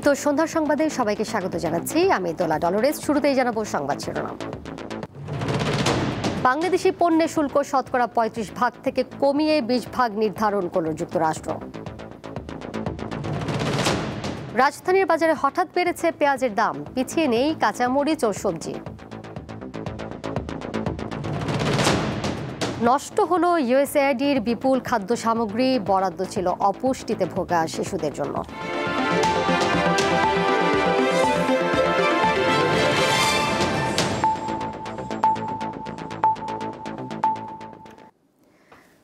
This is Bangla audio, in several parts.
নিয়মিত সন্ধ্যার সংবাদে সবাইকে স্বাগত জানাচ্ছি। আমি দোলা ডলোরেস। শুরুতেই জানাবো সংবাদ শিরোনাম। বাংলাদেশি পণ্যে শুল্ক শতকরা ৩৫% থেকে কমিয়ে ২০% নির্ধারণ করল যুক্তরাষ্ট্র। রাজধানীর বাজারে হঠাৎ বেড়েছে পেঁয়াজের দাম, পিছিয়ে নেই কাঁচামরিচ ও সবজি। নষ্ট হলো ইউএসএআইডির বিপুল খাদ্য সামগ্রী, বরাদ্দ ছিল অপুষ্টিতে ভোগা শিশুদের জন্য।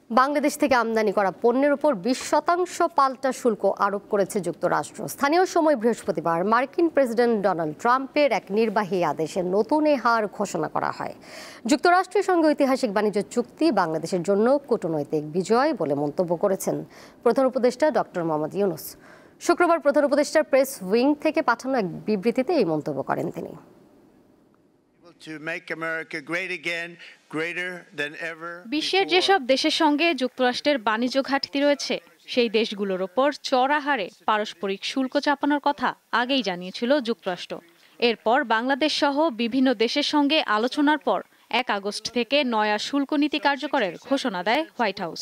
বাংলাদেশ থেকে আমদানি করা পণ্যের উপর ২০% পাল্টা শুল্ক আরোপ করেছে যুক্তরাষ্ট্র। স্থানীয় সময় বৃহস্পতিবার মার্কিন প্রেসিডেন্ট ডোনাল্ড ট্রাম্পের এক নির্বাহী আদেশে নতুন এই হার ঘোষণা করা হয়। যুক্তরাষ্ট্রের সঙ্গে ঐতিহাসিক বাণিজ্য চুক্তি বাংলাদেশের জন্য কূটনৈতিক বিজয় বলে মন্তব্য করেছেন প্রধান উপদেষ্টা ডক্টর মোহাম্মদ ইউনূস। শুক্রবার প্রধান উপদেষ্টার প্রেস উইং থেকে পাঠানো এক বিবৃতিতে এই মন্তব্য করেন তিনি। বিশ্বের যেসব দেশের সঙ্গে যুক্তরাষ্ট্রের বাণিজ্য ঘাটতি রয়েছে সেই দেশগুলোর ওপর চড়া হারে পারস্পরিক শুল্ক চাপানোর কথা আগেই জানিয়েছিল যুক্তরাষ্ট্র। এরপর বাংলাদেশ সহ বিভিন্ন দেশের সঙ্গে আলোচনার পর ১ আগস্ট থেকে নয়া শুল্ক নীতি কার্যকরের ঘোষণা দেয় হোয়াইট হাউস।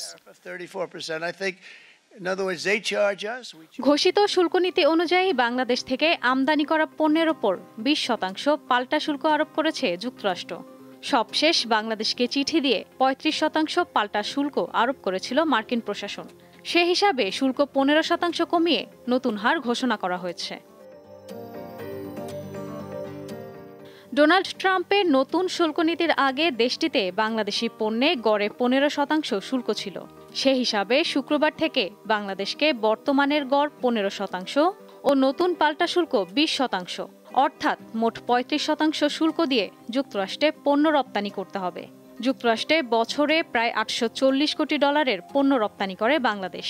ঘোষিত শুল্ক নীতি অনুযায়ী বাংলাদেশ থেকে আমদানি করা পণ্যের ওপর ২০% পাল্টা শুল্ক আরোপ করেছে যুক্তরাষ্ট্র। সবশেষ বাংলাদেশকে চিঠি দিয়ে ৩৫% পাল্টা শুল্ক আরোপ করেছিল মার্কিন প্রশাসন। সে হিসাবে শুল্ক ১৫% কমিয়ে নতুন হার ঘোষণা করা হয়েছে। ডোনাল্ড ট্রাম্পের নতুন শুল্ক নীতির আগে দেশটিতে বাংলাদেশি পণ্যে গড়ে ১৫% শুল্ক ছিল। সে হিসাবে শুক্রবার থেকে বাংলাদেশকে বর্তমানের গড় ১৫% ও নতুন পাল্টা শুল্ক ২০%, অর্থাৎ মোট ৩৫% শুল্ক দিয়ে যুক্তরাষ্ট্রে পণ্য রপ্তানি করতে হবে। যুক্তরাষ্ট্রে বছরে প্রায় $৮৪০ কোটি পণ্য রপ্তানি করে বাংলাদেশ,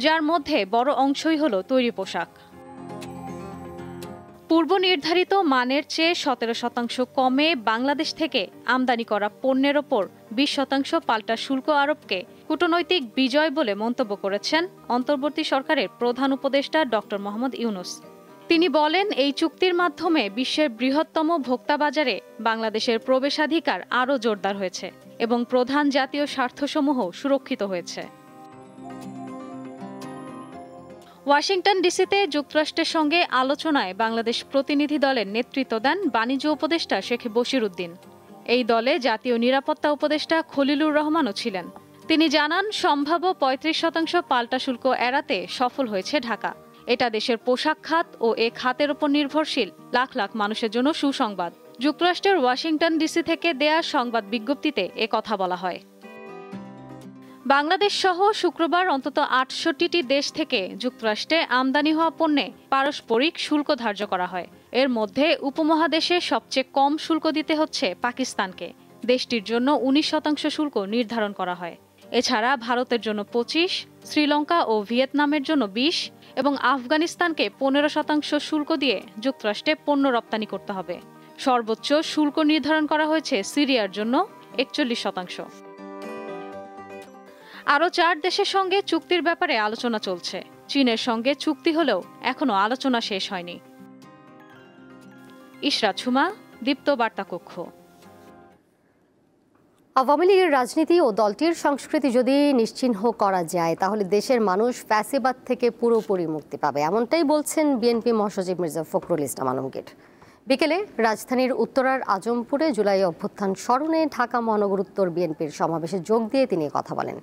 যার মধ্যে বড় অংশই হল তৈরি পোশাক। পূর্ব নির্ধারিত মানের চেয়ে ১৭% কমে বাংলাদেশ থেকে আমদানি করা পণ্যের ওপর ২০% পাল্টা শুল্ক আরোপকে কূটনৈতিক বিজয় বলে মন্তব্য করেছেন অন্তর্বর্তী সরকারের প্রধান উপদেষ্টা ডক্টর মোহাম্মদ ইউনূস। তিনি বলেন, এই চুক্তির মাধ্যমে বিশ্বের বৃহত্তম ভোক্তা বাজারে বাংলাদেশের প্রবেশাধিকার আরও জোরদার হয়েছে এবং প্রধান জাতীয় স্বার্থসমূহ সুরক্ষিত হয়েছে। ওয়াশিংটন ডিসিতে যুক্তরাষ্ট্রের সঙ্গে আলোচনায় বাংলাদেশ প্রতিনিধি দলের নেতৃত্ব দেন বাণিজ্য উপদেষ্টা শেখ বশির উদ্দিন। এই দলে জাতীয় নিরাপত্তা উপদেষ্টা খলিলুর রহমানও ছিলেন। তিনি জানান, সম্ভাব্য ৩৫% পাল্টা শুল্ক এড়াতে সফল হয়েছে ঢাকা। এটা দেশের পোশাক খাত ও এ খাতের উপর নির্ভরশীল লাখ লাখ মানুষের জন্য সুসংবাদ। যুক্তরাষ্ট্রের ওয়াশিংটন ডিসি থেকে দেয়া সংবাদ বিজ্ঞপ্তিতে এ কথা বলা হয়। বাংলাদেশ সহ শুক্রবার অন্তত ৬৮টি দেশ থেকে যুক্তরাষ্ট্রে আমদানি হওয়া পণ্যে পারস্পরিক শুল্ক ধার্য করা হয়। এর মধ্যে উপমহাদেশে সবচেয়ে কম শুল্ক দিতে হচ্ছে পাকিস্তানকে। দেশটির জন্য ১৯% শুল্ক নির্ধারণ করা হয়। এছাড়া ভারতের জন্য ২৫%, শ্রীলঙ্কা ও ভিয়েতনামের জন্য ২০% এবং আফগানিস্তানকে ১৫% শুল্ক দিয়ে যুক্তরাষ্ট্রে পণ্য রপ্তানি করতে হবে। সর্বোচ্চ শুল্ক নির্ধারণ করা হয়েছে সিরিয়ার জন্য ৪১%। আরও ৪ দেশের সঙ্গে চুক্তির ব্যাপারে আলোচনা চলছে। চীনের সঙ্গে চুক্তি হলেও এখনও আলোচনা শেষ হয়নি। ইশরাত ঝুমা, দীপ্ত বার্তা কক্ষ। আওয়ামী লীগের রাজনীতি ও দলটির সংস্কৃতি যদি নিশ্চিহ্ন করা যায় তাহলে দেশের মানুষ ফ্যাসিবাদ থেকে পুরোপুরি মুক্তি পাবে, এমনটাই বলছেন বিএনপি মহাসচিব মির্জা ফখরুল ইসলাম আলমগীর। বিকেলে রাজধানীর উত্তরার আজমপুরে জুলাই অভ্যুত্থান স্মরণে ঢাকা মহানগর উত্তর বিএনপির সমাবেশে যোগ দিয়ে তিনি কথা বলেন।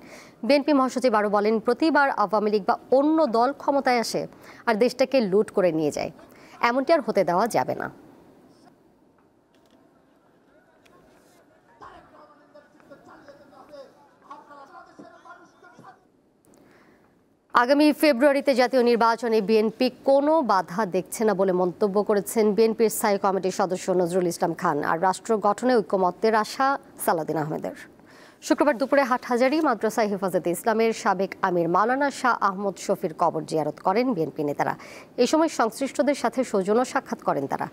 বিএনপি মহাসচিব আরও বলেন, প্রতিবার আওয়ামী লীগ বা অন্য দল ক্ষমতায় আসে আর দেশটাকে লুট করে নিয়ে যায়, এমনটি আর হতে দেওয়া যাবে না। আগামী ফেব্রুয়ারিতে জাতীয় নির্বাচনে বিএনপি কোনো বাধা দেখছে না বলে মন্তব্য করেছেন বিএনপির স্থায়ী কমিটির সদস্য নজরুল ইসলাম খান আর রাষ্ট্র গঠনে ঐকমত্যের আশা সালাউদ্দিন আহমেদের। শুক্রবার দুপুরে হাটহাজারী মাদ্রাসা হেফাজতে ইসলামের সাবেক আমির মাওলানা শাহ আহমদ শফির কবর জিয়ারত করেন বিএনপি নেতারা। এই সময় সংশ্লিষ্টদের সাথে সৌজন্য সাক্ষাৎ করেন তারা।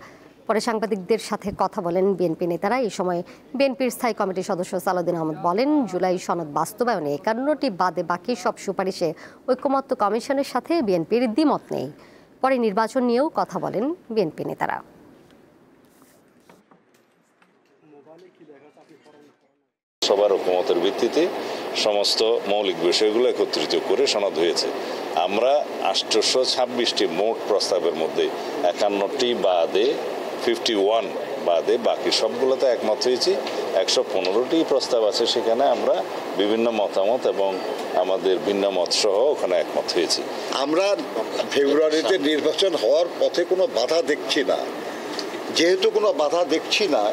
পরে সাংবাদিকদের সাথে কথা বলেন বিএনপি নেতারা। এই সময় বিএনপির স্থায়ী কমিটির সদস্য সালাউদ্দিন আহমেদ বলেন, জুলাই সনদ বাস্তবায়নে ৫১টি বাদে বাকি সব সুপারিশে ঐকমত্য কমিশনের সাথে বিএনপির দ্বিমত নেই। পরে নির্বাচন নিয়েও কথা বলেন বিএনপি নেতারা। সবার ঐকমতের ভিত্তিতে সমস্ত মৌলিক বিষয়গুলো একত্রিত করে সনদ হয়েছে। আমরা 826টি মোট প্রস্তাবের মধ্যে 51টি বাদে 51 বাদে বাকি সবগুলোতে একমত হয়েছি। 115টি প্রস্তাব আছে, সেখানে আমরা বিভিন্ন মতামত এবং আমাদের ভিন্ন মত সহ ওখানে একমত হয়েছি। আমরা ফেব্রুয়ারিতে নির্বাচন হওয়ার পথে কোনো বাধা দেখছি না। যেহেতু কোনো বাধা দেখছি না,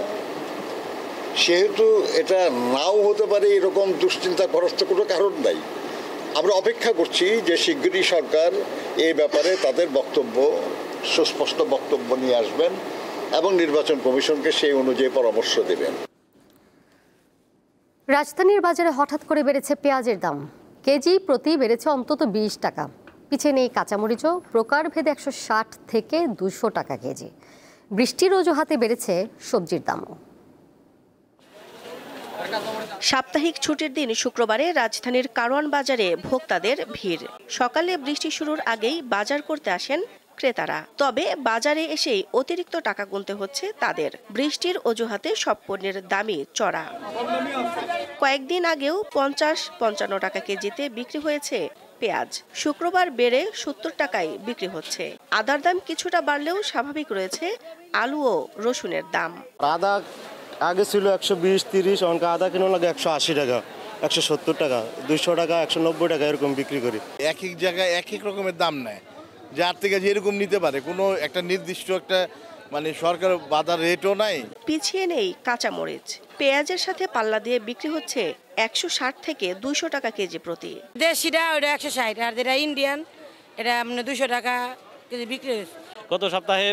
সেহেতু এটা নাও হতে পারে এরকম দুশ্চিন্তা করার তো কোনো কারণ নাই। আমরা অপেক্ষা করছি যে শিগগিরই সরকার এই ব্যাপারে তাদের বক্তব্য, সুস্পষ্ট বক্তব্য নিয়ে আসবেন এবং নির্বাচন কমিশনকে সেই অনুযায়ী পরামর্শ দেবেন। রাজধানীর বাজারে হঠাৎ করে বেড়েছে পেঁয়াজের দাম। কেজি প্রতি বেড়েছে অন্তত 20 টাকা। পিছিয়ে নেই কাঁচামরিচও, প্রকারভেদে 160 থেকে 200 টাকা কেজি। বৃষ্টির অজুহাতে বেড়েছে সবজির দামও। সাপ্তাহিক ছুটির দিন শুক্রবারে রাজধানীর কারওয়ান বাজারে ভোক্তাদের ভিড়। সকালে বৃষ্টি শুরুর আগেই বাজার করতে আসেন ক্রেতারা। তবে বাজারে এসেই অতিরিক্ত টাকা গুনতে হচ্ছে তাদের। বৃষ্টির অজুহাতে সব পণ্যের দামই চড়া। কয়েকদিন আগেও 50-55 টাকা কেজিতে বিক্রি হয়েছে পেঁয়াজ। শুক্রবার বেড়ে 70 টাকায় বিক্রি হচ্ছে। আদার দাম কিছুটা বাড়লেও স্বাভাবিক রয়েছে আলু ও রসুনের দাম। আদা আগে ছিল 120-30, অনকা আদা কিনো লাগে 180 টাকা, 170 টাকা, 200 টাকা, 190 টাকা এরকম বিক্রি করি। এক এক জায়গায় এক এক রকমের দাম নেয়, যার থেকে যেরকম নিতে পারে, কোনো একটা নির্দিষ্ট একটা মানে সরকার বাজার রেটও নাই। পিছিয়ে নেই কাঁচামরিচ। পেঁয়াজের সাথে পাল্লা দিয়ে বিক্রি হচ্ছে 160 থেকে 200 টাকা কেজি প্রতি। দেশিটা ওটা 160, আর যেটা ইন্ডিয়ান এটা 200 টাকা কেজি বিক্রি হয়েছে। গত সপ্তাহে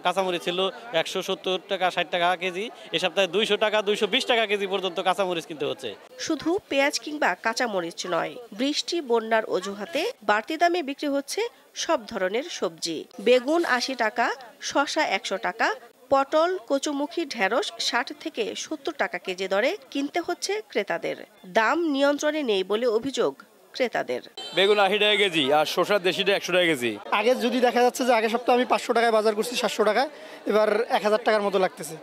কাঁচামরিচ ছিল 170 টাকা 60 টাকা কেজি। এই সপ্তাহে 200 টাকা 220 টাকা কেজি পর্যন্ত কাঁচামরিচ কিনতে হচ্ছে। শুধু পেঁয়াজ কিংবা কাঁচামরিচ নয়, বৃষ্টি বন্যার অজুহাতে বাড়তি দামে বিক্রি হচ্ছে সব ধরনের সবজি। বেগুন 80 টাকা, শসা 100 টাকা, পটল, কচুমুখী, ঢেঁড়স 60 থেকে 70 টাকা কেজি দরে কিনতে হচ্ছে ক্রেতাদের। দাম নিয়ন্ত্রণে নেই বলে অভিযোগ ক্রেতাদের। বেগুন 80 টাকা কেজি আর শসা দেশিটা 100 টাকা কেজি। আগে যদি দেখা যাচ্ছে যে আগের সপ্তাহে আমি 500 টাকায় বাজার করছি 700 টাকায়, এবার 1000 টাকার মতো লাগতেছে।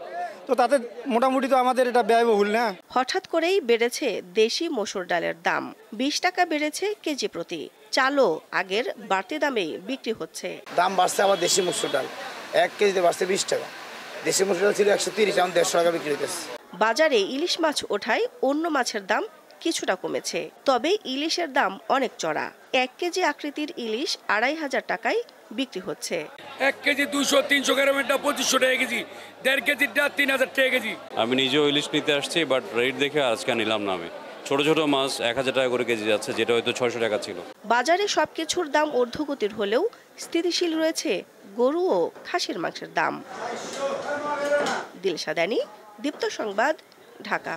তো তাতে মোটামুটি তো আমাদের এটা ব্যয়বহুল না। হঠাৎ করেই বেড়েছে দেশি মসুর ডালের দাম। 20 টাকা বেড়েছে কেজি প্রতি। চালও আগের বাড়তি দামেই বিক্রি হচ্ছে। দাম বাড়ছে আমার দেশি মসুর ডাল 1 কেজিতে বাড়ছে 20 টাকা। দেশি মসুর ডাল ছিল 130, এখন 150 টাকা বিক্রি হতেছে। বাজারে ইলিশ মাছ ওঠায় অন্য মাছের দাম কিছুটা কমেছে, তবে ইলিশের দাম অনেক চড়া। 1 কেজি আকৃতির ইলিশ 2500 টাকায় বিক্রি হচ্ছে। 1 কেজি 200-300 গ্রামেরটা 2500 টাকা কেজি, 1.5 কেজিটা 3000 টাকা কেজি। আমি নিজেও ইলিশ নিতে আসছি, বাট রেট দেখে আজকে নিলাম না। আমি ছোট ছোট মাছ 1000 টাকা করে কেজি যাচ্ছে, যেটা হয়তো 600 টাকা ছিল। বাজারে সবকিছুর দাম ঊর্ধ্বগতির হলেও স্থিতিশীল রয়েছে গরু ও খাসির মাংসের দাম। দিলশা দানি, দীপ্ত সংবাদ, ঢাকা।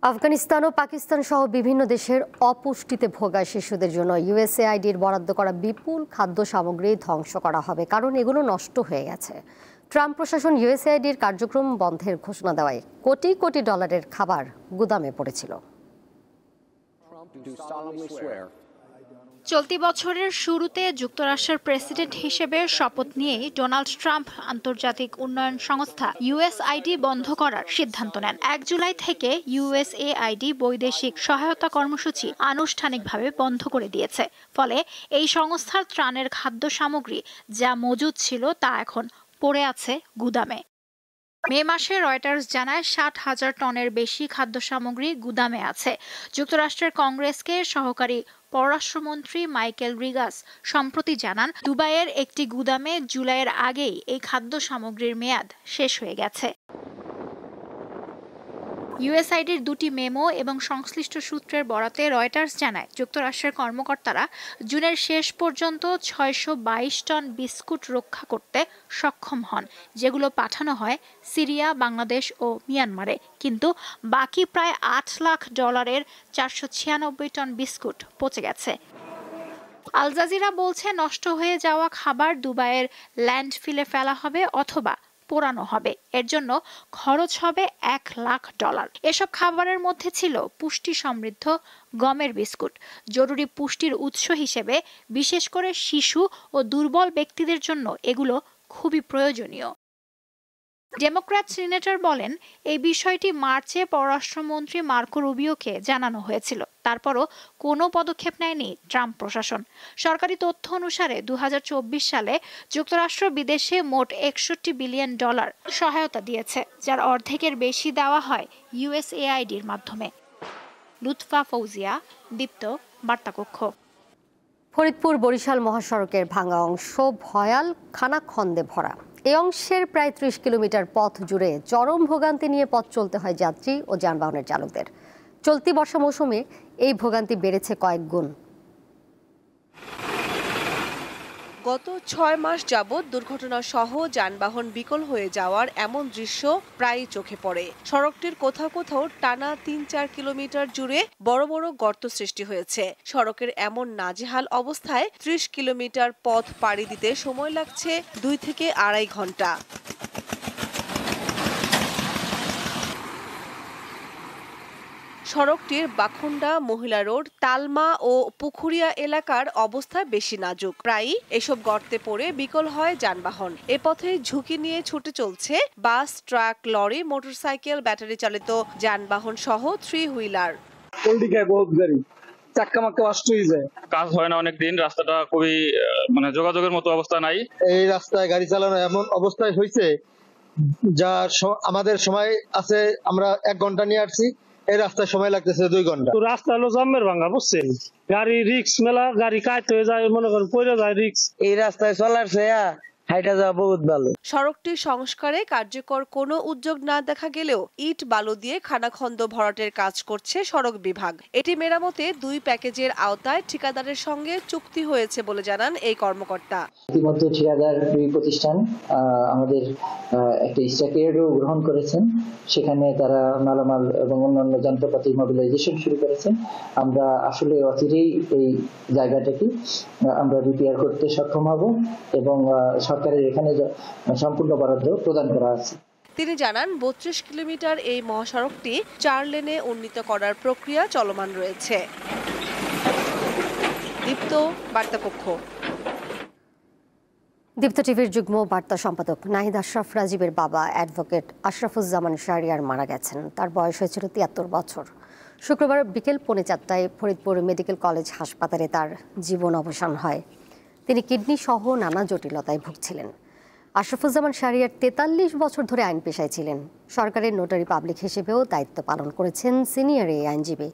আফগানিস্তান ও পাকিস্তান সহ বিভিন্ন দেশের অপুষ্টিতে ভোগা শিশুদের জন্য ইউএসএআইডির বরাদ্দ করা বিপুল খাদ্য সামগ্রী ধ্বংস করা হবে, কারণ এগুলো নষ্ট হয়ে গেছে। ট্রাম্প প্রশাসন ইউএসএআইডির কার্যক্রম বন্ধের ঘোষণা দেওয়ায় কোটি কোটি ডলারের খাবার গুদামে পড়েছিল। চলতি বছরের শুরুতে যুক্তরাষ্ট্রের প্রেসিডেন্ট হিসেবে শপথ নিয়েই ডোনাল্ড ট্রাম্প আন্তর্জাতিক উন্নয়ন সংস্থা ইউএসআইডি বন্ধ করার সিদ্ধান্ত নেন। 1 জুলাই থেকে ইউএসএআইডি বৈদেশিক সহায়তা কর্মসূচি আনুষ্ঠানিকভাবে বন্ধ করে দিয়েছে। ফলে এই সংস্থার ত্রাণের খাদ্য সামগ্রী যা মজুদ ছিল তা এখন পড়ে আছে গুদামে। মে মাসে রয়টার্স জানায় 60,000 টনের বেশি খাদ্য সামগ্রী গুদামে আছে। যুক্তরাষ্ট্রের কংগ্রেসকে সহকারী পররাষ্ট্রমন্ত্রী মাইকেল রিগাস সম্প্রতি জানান, দুবাইয়ের একটি গুদামে জুলাইয়ের আগেই এই খাদ্য সামগ্রীর মেয়াদ শেষ হয়ে গেছে। ইউএসআইডির 2টি মেমো এবং সংশ্লিষ্ট সূত্রের বরাতে রয়টার্স জানায়, যুক্তরাষ্ট্রের কর্মকর্তারা জুনের শেষ পর্যন্ত 622 টন বিস্কুট রক্ষা করতে সক্ষম হন, যেগুলো পাঠানো হয় সিরিয়া, বাংলাদেশ ও মিয়ানমারে। কিন্তু বাকি প্রায় $8 লাখ 496 টন বিস্কুট পচে গেছে। আল জাজিরা বলছে, নষ্ট হয়ে যাওয়া খাবার দুবাইয়ের ল্যান্ডফিলে ফেলা হবে অথবা পোড়ানো হবে। এর জন্য খরচ হবে $1 লাখ। এসব খাবারের মধ্যে ছিল পুষ্টি সমৃদ্ধ গমের বিস্কুট। জরুরি পুষ্টির উৎস হিসেবে বিশেষ করে শিশু ও দুর্বল ব্যক্তিদের জন্য এগুলো খুবই প্রয়োজনীয়। ডেমোক্র্যাট সিনেটর বলেন, এই বিষয়টি মার্চে পররাষ্ট্রমন্ত্রী মার্কো রুবিওকে জানানো হয়েছিল। তারপরও কোনো পদক্ষেপ নেয়নি ট্রাম্প প্রশাসন। সরকারি তথ্য অনুসারে 2024 সালে যুক্তরাষ্ট্র বিদেশে মোট $61 বিলিয়ন সহায়তা দিয়েছে, যার অর্ধেকের বেশি দেওয়া হয় USAIDর মাধ্যমে। লুৎফা ফৌজিয়া, দীপ্ত, বার্তাকক্ষ। ফরিদপুর বরিশাল মহাসড়কের ভাঙা অংশ ভয়াল খানাখন্দে ভরা। এই অংশের প্রায় 30 কিলোমিটার পথ জুড়ে চরম ভোগান্তি নিয়ে পথ চলতে হয় যাত্রী ও যানবাহনের চালকদের। চলতি বর্ষা মৌসুমে এই ভোগান্তি বেড়েছে কয়েক গুণ। গত 6 মাস যাবৎ দুর্ঘটনা সহ যানবাহন বিকল হয়ে যাওয়ার এমন দৃশ্য প্রায়ই চোখে পড়ে। সড়কটির কোথাও কোথাও টানা 3-4 কিলোমিটার জুড়ে বড় বড় গর্ত সৃষ্টি হয়েছে। সড়কের এমন নাজেহাল অবস্থায় 30 কিলোমিটার পথ পাড়ি দিতে সময় লাগছে 2 থেকে 2.5 ঘন্টা। সড়কটির বাখুন্ডা, মহিলা রোড, তালমা ও পুখুরিয়া এলাকার অবস্থা বেশি নাজুক। প্রায়ই এসব গর্তে পড়ে বিকল হয় যানবাহন। এ পথে ঝুঁকি নিয়ে ছুটে চলছে বাস, ট্রাক, লরি, মোটরসাইকেল, ব্যাটারি চালিত যানবাহন সহ 3 হুইলার। কাজ হয় না অনেকদিন, রাস্তাটা খুবই যোগাযোগের মতো অবস্থা নাই। এই রাস্তায় গাড়ি চালানো এমন অবস্থায় হয়েছে যা আমাদের সময় আছে, আমরা 1 ঘন্টা নিয়ে আসছি, এই রাস্তায় সময় লাগতেছে 2 ঘন্টা। রাস্তা হলো জম্মের ভাঙা, বুঝছেন, গাড়ি রিক্স মেলা, গাড়ি কাট হয়ে যায়, মনে করেন পড়ে যায় রিক্স। এই রাস্তায় চলার চেয়ে হাইটা যাওয়া বহুত ভালো। সড়কটি সংস্কারে কার্যকর কোনো উদ্যোগ না দেখা গেলেও ইট বালু দিয়ে খানাখন্দ ভরাটের কাজ করছে সড়ক বিভাগ। এটি মেরামতে 2 প্যাকেজের আওতায় ঠিকাদারের সঙ্গে চুক্তি হয়েছে বলে জানান এই কর্মকর্তা। ইতিমধ্যে ঠিকাদার 2 প্রতিষ্ঠান আমাদের একটা স্ট্যাকেরও গ্রহণ করেছেন। সেখানে তারা মালামাল এবং অন্যান্য যন্ত্রপাতি মোবিলাইজেশন শুরু করেছেন। আমরা আসলে অচিরেই এই জায়গাটাকে আমরা রিপেয়ার করতে সক্ষম হব এবং সরকারের এখানে সম্পূর্ণ বরাদ্দ প্রদান করা আছে। তিনি জানান 32 কিলোমিটার এই মহাসড়কটি 4 লেনে উন্নীত করার প্রক্রিয়া চলমান রয়েছে। দীপ্ত, বার্তাকক্ষ। দীপ্ত টিভির যুগ্ম বার্তা সম্পাদক নাহিদ আশরাফ রাজীবের বাবা অ্যাডভোকেট আশরাফুজ্জামান শাহরিয়ার মারা গেছেন। তার বয়স হয়েছিল 73 বছর। শুক্রবার বিকেল 4:45 ফরিদপুর মেডিকেল কলেজ হাসপাতালে তার জীবন অবসান হয়। তিনি কিডনি সহ নানা জটিলতায় ভুগছিলেন। আশরাফুজ্জামান শাহরিয়ার 43 বছর ধরে আইন পেশায় ছিলেন। সরকারের নোটারি পাবলিক হিসেবেও দায়িত্ব পালন করেছেন সিনিয়র এই আইনজীবী।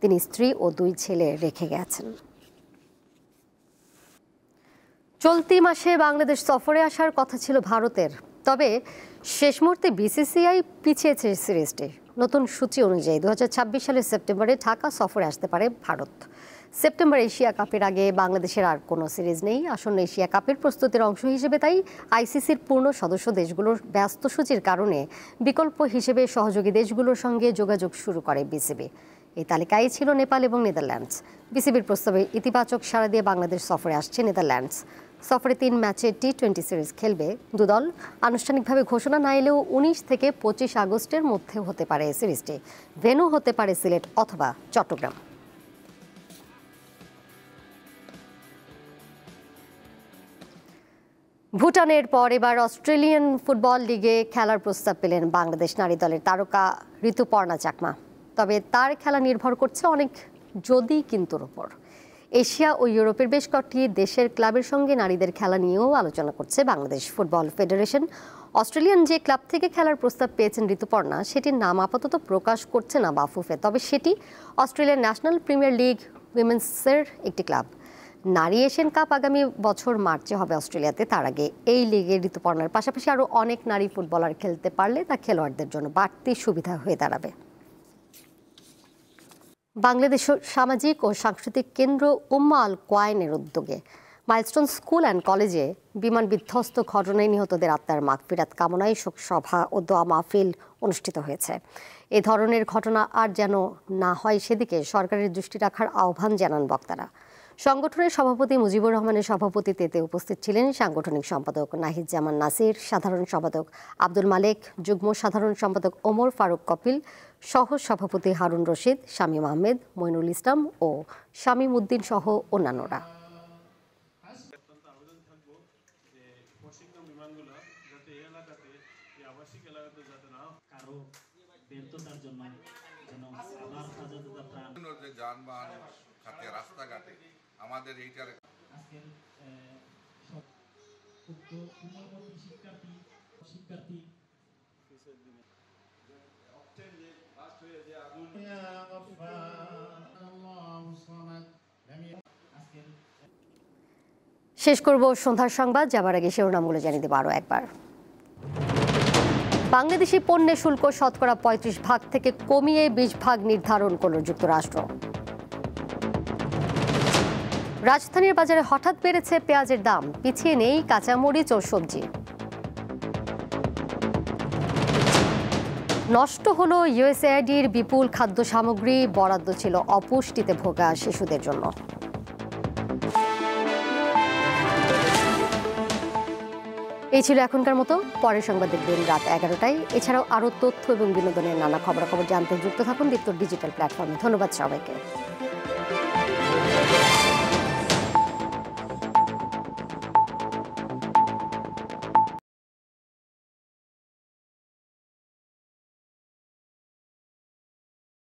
তিনি স্ত্রী ও 2 ছেলে রেখে গেছেন। চলতি মাসে বাংলাদেশ সফরে আসার কথা ছিল ভারতের, তবে শেষ মুহূর্তে বিসিসিআই পিছিয়েছে সিরিজটি। নতুন সূচি অনুযায়ী 2026 সালের সেপ্টেম্বরে ঢাকা সফরে আসতে পারে ভারত। সেপ্টেম্বর এশিয়া কাপের আগে বাংলাদেশের আর কোনো সিরিজ নেই। আসন্ন এশিয়া কাপের প্রস্তুতির অংশ হিসেবে তাই আইসিসির পূর্ণ সদস্য দেশগুলোর ব্যস্ত সূচির কারণে বিকল্প হিসেবে সহযোগী দেশগুলোর সঙ্গে যোগাযোগ শুরু করে বিসিবি। এই তালিকায় ছিল নেপাল এবং নেদারল্যান্ডস। বিসিবির প্রস্তাবে ইতিবাচক সাড়া দিয়ে বাংলাদেশ সফরে আসছে নেদারল্যান্ডস। সফরে 3 ম্যাচে টি-20 সিরিজ খেলবে 2 দল। আনুষ্ঠানিকভাবে ঘোষণা না এলেও 19 থেকে 25 আগস্টের মধ্যে হতে পারে সিরিজটি। ভেন্যু হতে পারে সিলেট অথবা চট্টগ্রাম। ভুটানের পর এবার অস্ট্রেলিয়ান ফুটবল লিগে খেলার প্রস্তাব পেলেন বাংলাদেশ নারী দলের তারকা ঋতুপর্ণা চাকমা। তবে তার খেলা নির্ভর করছে অনেক যদি কিন্তুর উপর। এশিয়া ও ইউরোপের বেশ কয়েকটি দেশের ক্লাবের সঙ্গে নারীদের খেলা নিয়েও আলোচনা করছে বাংলাদেশ ফুটবল ফেডারেশন। অস্ট্রেলিয়ান যে ক্লাব থেকে খেলার প্রস্তাব পেয়েছেন ঋতুপর্ণা, সেটির নাম আপাতত প্রকাশ করছে না বাফুফে, তবে সেটি অস্ট্রেলিয়ার ন্যাশনাল প্রিমিয়ার লিগ উইমেন্সের একটি ক্লাব। নারী এশিয়ান কাপ আগামী বছর মার্চে হবে অস্ট্রেলিয়াতে। তার আগে এই লিগে ঋতুপর্ণার পাশাপাশি আরও অনেক নারী ফুটবলার খেলতে পারলে তা খেলোয়াড়দের জন্য বাড়তি সুবিধা হয়ে দাঁড়াবে। বাংলাদেশ সামাজিক ও সাংস্কৃতিক কেন্দ্র উম্মা আল কোয়াইনের উদ্যোগে মাইলস্টোন স্কুল অ্যান্ড কলেজে বিমান বিধ্বস্ত ঘটনায় নিহতদের আত্মার মাগফিরাত কামনায় শোক সভা ও দোয়া মাহফিল অনুষ্ঠিত হয়েছে। এ ধরনের ঘটনা আর যেন না হয় সেদিকে সরকারের দৃষ্টি রাখার আহ্বান জানান বক্তারা। সংগঠনের সভাপতি মুজিবুর রহমানের সভাপতিত্বে উপস্থিত ছিলেন সাংগঠনিক সম্পাদক নাহিদ জামান নাসির, সাধারণ সম্পাদক আব্দুল মালেক, যুগ্ম সাধারণ সম্পাদক ওমর ফারুক কপিল, সহ সভাপতি হারুন রশিদ, শামীম আহমেদ, মইনুল ইসলাম ও শামীম উদ্দিন সহ অন্যান্যরা। যানবাহন খাতে রাস্তাঘাটে আমাদের এইটার শেষ করব সন্ধ্যার সংবাদ, যাবার আগে শিরোনামগুলো জানিয়ে দেব আরও একবার। বাংলাদেশি পণ্যে শুল্ক শতকরা ৩৫% থেকে কমিয়ে ২০% নির্ধারণ করল যুক্তরাষ্ট্র। রাজধানীর বাজারে হঠাৎ বেড়েছে পেঁয়াজের দাম, পিছিয়ে নেই কাঁচামরিচ ও সবজি। নষ্ট হলো ইউএসএআইডির বিপুল খাদ্য সামগ্রী, বরাদ্দ ছিল অপুষ্টিতে ভোগা শিশুদের জন্য। এই ছিল এখনকার মতো। পরের সংবাদ দেখবেন রাত 11টায়। এছাড়াও আরও তথ্য এবং বিনোদনের নানা খবরাখবর জানতে যুক্ত থাকুন দীপ্তর ডিজিটাল প্ল্যাটফর্মে। ধন্যবাদ সবাইকে।